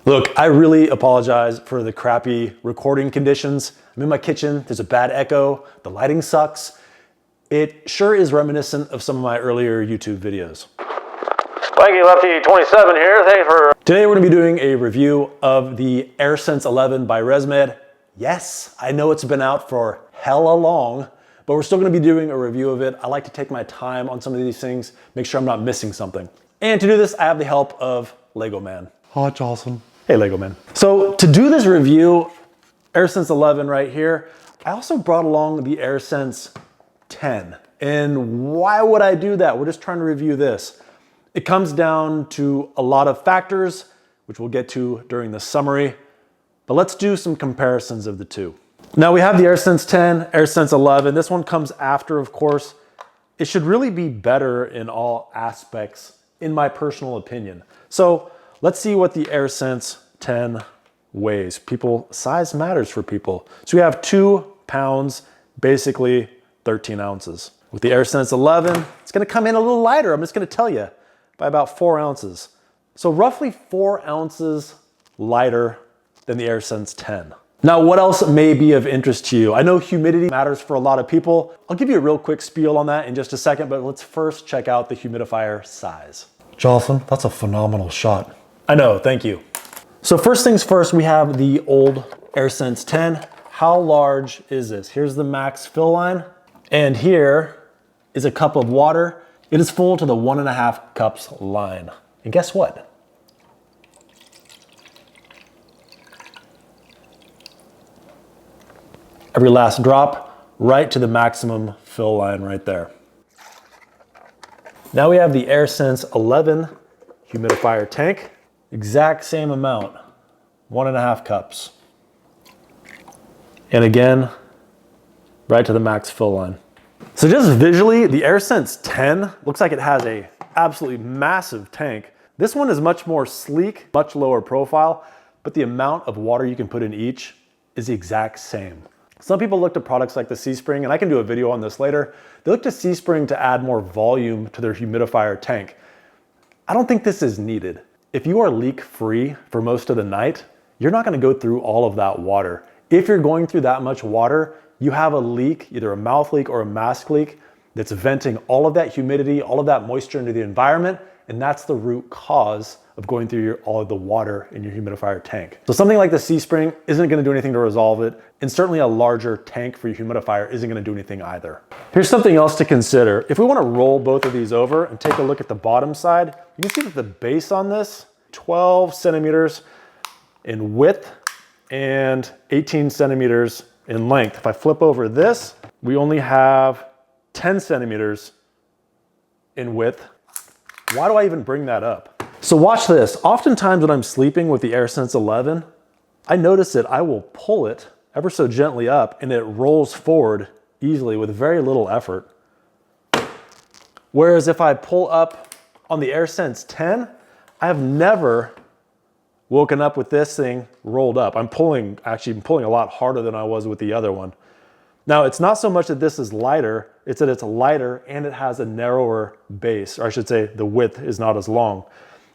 Look, I really apologize for the crappy recording conditions. I'm in my kitchen, there's a bad echo, the lighting sucks. It sure is reminiscent of some of my earlier YouTube videos. Lanky Lefty 27 here, thanks for... Today we're gonna be doing a review of the AirSense 11 by ResMed. Yes, I know it's been out for hella long, but we're still gonna be doing a review of it. I like to take my time on some of these things, make sure I'm not missing something. And to do this, I have the help of Lego Man. Hi, Jocelyn. Hey, Lego Man. So to do this review, AirSense 11 right here, I also brought along the AirSense 10. And why would I do that? We're just trying to review this. It comes down to a lot of factors, which we'll get to during the summary, but let's do some comparisons of the two. Now we have the AirSense 10, AirSense 11. This one comes after, of course. It should really be better in all aspects, in my personal opinion. So let's see what the AirSense 10 weighs. Size matters for people. So we have 2 pounds, basically 13 ounces. With the AirSense 11, it's gonna come in a little lighter, I'm just gonna tell you, by about 4 ounces. So roughly 4 ounces lighter than the AirSense 10. Now, what else may be of interest to you? I know humidity matters for a lot of people. I'll give you a real quick spiel on that in just a second, but let's first check out the humidifier size. Jocelyn, that's a phenomenal shot. I know, thank you. So first things first, we have the old AirSense 10. How large is this? Here's the max fill line, and here is a cup of water. It is full to the 1.5 cups line. And guess what? Every last drop, right to the maximum fill line right there. Now we have the AirSense 11 humidifier tank. Exact same amount, 1.5 cups. And again, right to the max fill line. So just visually, the AirSense 10 looks like it has a absolutely massive tank. This one is much more sleek, much lower profile, but the amount of water you can put in each is the exact same. Some people look to products like the C-Spring, and I can do a video on this later. They look to C-Spring to add more volume to their humidifier tank. I don't think this is needed. If you are leak-free for most of the night, you're not gonna go through all of that water. If you're going through that much water, you have a leak, either a mouth leak or a mask leak, that's venting all of that humidity, all of that moisture into the environment, and that's the root cause of going through all of the water in your humidifier tank. So something like the C-Spring isn't gonna do anything to resolve it, and certainly a larger tank for your humidifier isn't gonna do anything either. Here's something else to consider. If we wanna roll both of these over and take a look at the bottom side, you can see that the base on this, 12 centimeters in width and 18 centimeters in length. If I flip over this, we only have 10 centimeters in width. Why do I even bring that up? So watch this. Oftentimes when I'm sleeping with the AirSense 11, I notice that I will pull it ever so gently up and it rolls forward easily with very little effort. Whereas if I pull up on the AirSense 10, I have never woken up with this thing rolled up. I'm pulling a lot harder than I was with the other one. Now, it's not so much that this is lighter, it's that it's lighter and it has a narrower base, or I should say the width is not as long.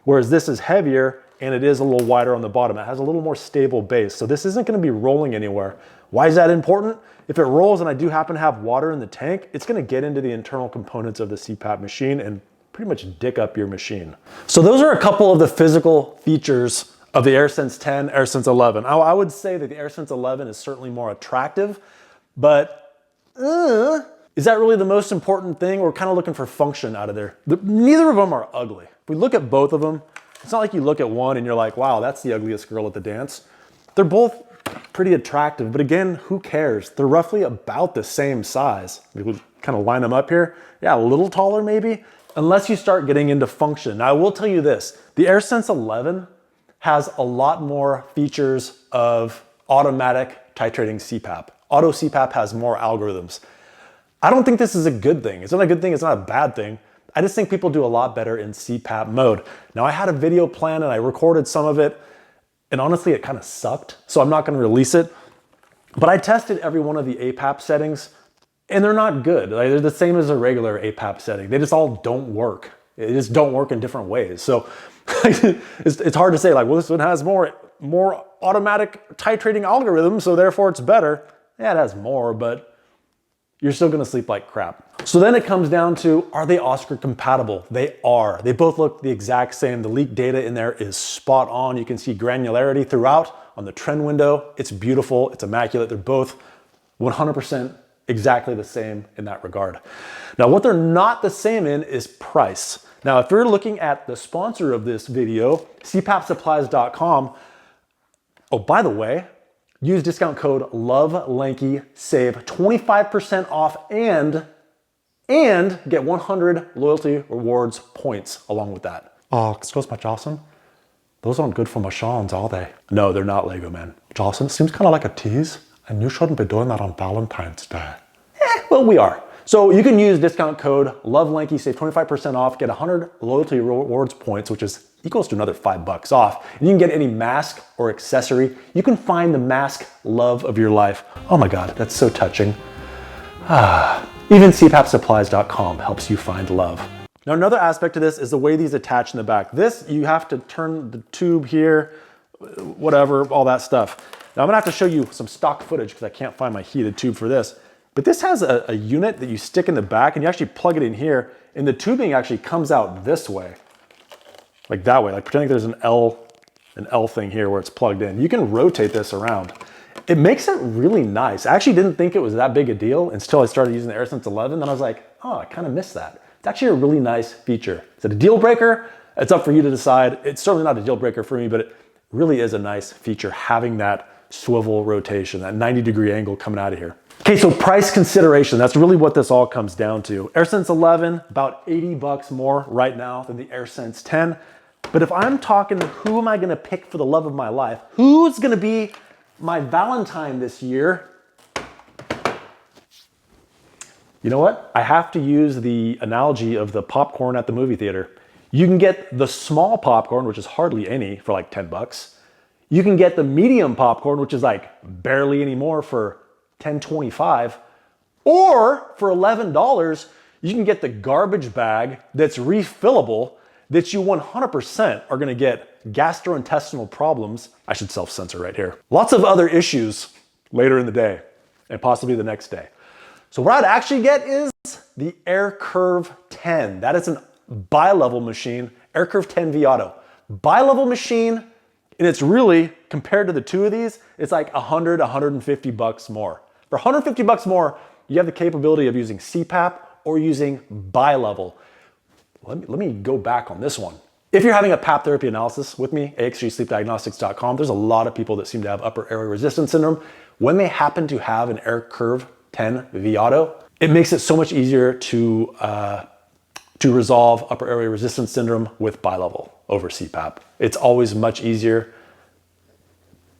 Whereas this is heavier and it is a little wider on the bottom. It has a little more stable base. So this isn't gonna be rolling anywhere. Why is that important? If it rolls and I do happen to have water in the tank, it's gonna get into the internal components of the CPAP machine and pretty much dick up your machine. So those are a couple of the physical features of the AirSense 10, AirSense 11. I would say that the AirSense 11 is certainly more attractive, but is that really the most important thing? We're kind of looking for function out of there. Neither of them are ugly. If we look at both of them, it's not like you look at one and you're like, wow, that's the ugliest girl at the dance. They're both pretty attractive, but again, who cares? They're roughly about the same size. We would kind of line them up here. Yeah, a little taller maybe, unless you start getting into function. Now I will tell you this, the AirSense 11 has a lot more features of automatic titrating CPAP. Auto CPAP has more algorithms. I don't think this is a good thing. It's not a good thing, it's not a bad thing. I just think people do a lot better in CPAP mode. Now I had a video planned and I recorded some of it, and honestly it kind of sucked, so I'm not gonna release it. But I tested every one of the APAP settings and they're not good. They're the same as a regular APAP setting. They just all don't work. They just don't work in different ways. So it's hard to say like, well, this one has more automatic titrating algorithms, so therefore it's better. Yeah, it has more, but you're still gonna sleep like crap. So then it comes down to, are they Oscar compatible? They are. They both look the exact same. The leak data in there is spot on. You can see granularity throughout on the trend window. It's beautiful, it's immaculate. They're both 100% exactly the same in that regard. Now, what they're not the same in is price. Now, if you're looking at the sponsor of this video, CPAPsupplies.com, oh, by the way, use discount code LOVELANKY, save 25% off and get 100 loyalty rewards points along with that. Excuse me, Jocelyn. Those aren't good for machines, are they? No, they're not Lego men. Jocelyn, seems kind of like a tease, and you shouldn't be doing that on Valentine's Day. Well, we are. So you can use discount code LOVELANKY, save 25% off, get 100 loyalty rewards points, which is equals to another $5 off. And you can get any mask or accessory. You can find the mask love of your life. Oh my God, that's so touching. Even CPAPsupplies.com helps you find love. Now, another aspect of this is the way these attach in the back. This, you have to turn the tube here, whatever, all that stuff. Now I'm gonna have to show you some stock footage because I can't find my heated tube for this. But this has a unit that you stick in the back and you actually plug it in here, and the tubing actually comes out this way. Like that way, like pretending there's an L thing here where it's plugged in. You can rotate this around. It makes it really nice. I actually didn't think it was that big a deal until I started using the AirSense 11. Then I was like, oh, I kind of missed that. It's actually a really nice feature. Is it a deal breaker? It's up for you to decide. It's certainly not a deal breaker for me, but it really is a nice feature having that swivel rotation, that 90-degree angle coming out of here. Okay, so price consideration, that's really what this all comes down to. AirSense 11, about 80 bucks more right now than the AirSense 10. But if I'm talking, who am I gonna pick for the love of my life? Who's gonna be my Valentine this year? You know what? I have to use the analogy of the popcorn at the movie theater. You can get the small popcorn, which is hardly any, for like 10 bucks. You can get the medium popcorn, which is like barely any more, for $10.25. Or for $11, you can get the garbage bag that's refillable that you 100% are gonna get gastrointestinal problems. I should self-censor right here. Lots of other issues later in the day and possibly the next day. So what I'd actually get is the AirCurve 10. That is a bi-level machine, AirCurve 10 V-Auto. Bi-level machine, and it's really, compared to the two of these, it's like 100, 150 bucks more. For 150 bucks more, you have the capability of using CPAP or using bi-level. Let me go back on this one. If you're having a PAP therapy analysis with me, axgsleepdiagnostics.com, there's a lot of people that seem to have upper airway resistance syndrome. When they happen to have an AirCurve 10 V-Auto, it makes it so much easier to resolve upper airway resistance syndrome with bi-level over CPAP. It's always much easier,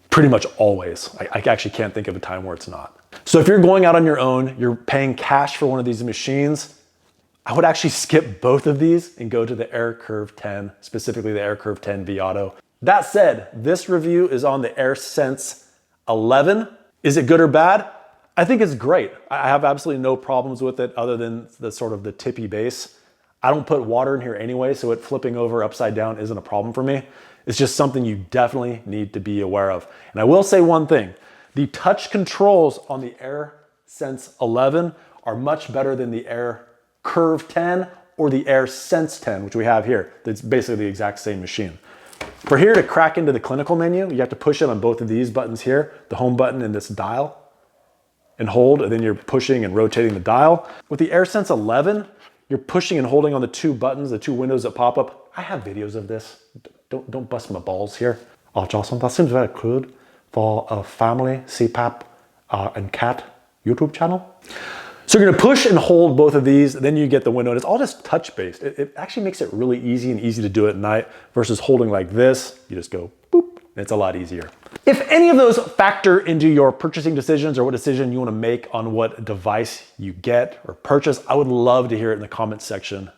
pretty much always. I actually can't think of a time where it's not. So if you're going out on your own, you're paying cash for one of these machines, I would actually skip both of these and go to the AirCurve 10, specifically the AirCurve 10 V-Auto. That said, this review is on the AirSense 11. Is it good or bad? I think it's great. I have absolutely no problems with it other than the sort of the tippy base. I don't put water in here anyway, so it flipping over upside down isn't a problem for me. It's just something you definitely need to be aware of. And I will say one thing, the touch controls on the AirSense 11 are much better than the AirCurve 10 or the AirSense 10, which we have here. It's basically the exact same machine. For here to crack into the clinical menu, you have to push it on both of these buttons here, the home button and this dial, and hold, and then you're pushing and rotating the dial. With the AirSense 11, you're pushing and holding on the two buttons, the two windows that pop up. I have videos of this. Don't bust my balls here. Oh, Jocelyn, that seems very crude for a family CPAP and cat YouTube channel. So you're gonna push and hold both of these, then you get the window, and it's all just touch-based. It actually makes it really easy and easy to do at night versus holding like this. You just go boop, and it's a lot easier. If any of those factor into your purchasing decisions or what decision you wanna make on what device you get or purchase, I would love to hear it in the comments section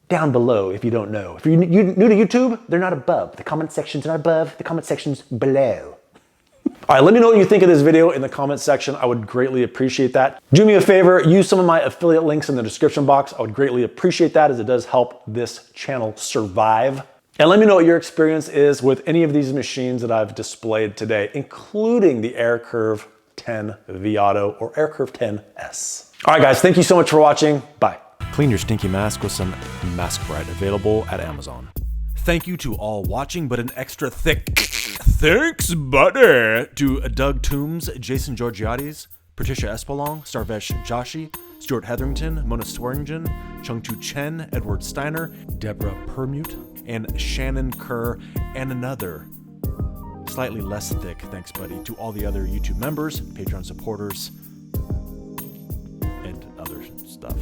down below if you don't know. If you're new to YouTube, they're not above. The comment section's not above, the comment section's below. All right, let me know what you think of this video in the comment section. I would greatly appreciate that. Do me a favor, use some of my affiliate links in the description box. I would greatly appreciate that as it does help this channel survive. And let me know what your experience is with any of these machines that I've displayed today, including the AirCurve 10 V Auto or AirCurve 10S. All right, guys, thank you so much for watching. Bye. Clean your stinky mask with some Mask Bright, available at Amazon. Thank you to all watching, but an extra thick thanks, buddy, to Doug Toombs, Jason Georgiades, Patricia Espelong, Sarvesh Joshi, Stuart Hetherington, Mona Swearingen, Chungtu Chen, Edward Steiner, Deborah Permute, and Shannon Kerr, and another slightly less thick thanks, buddy, to all the other YouTube members, Patreon supporters, and other stuff.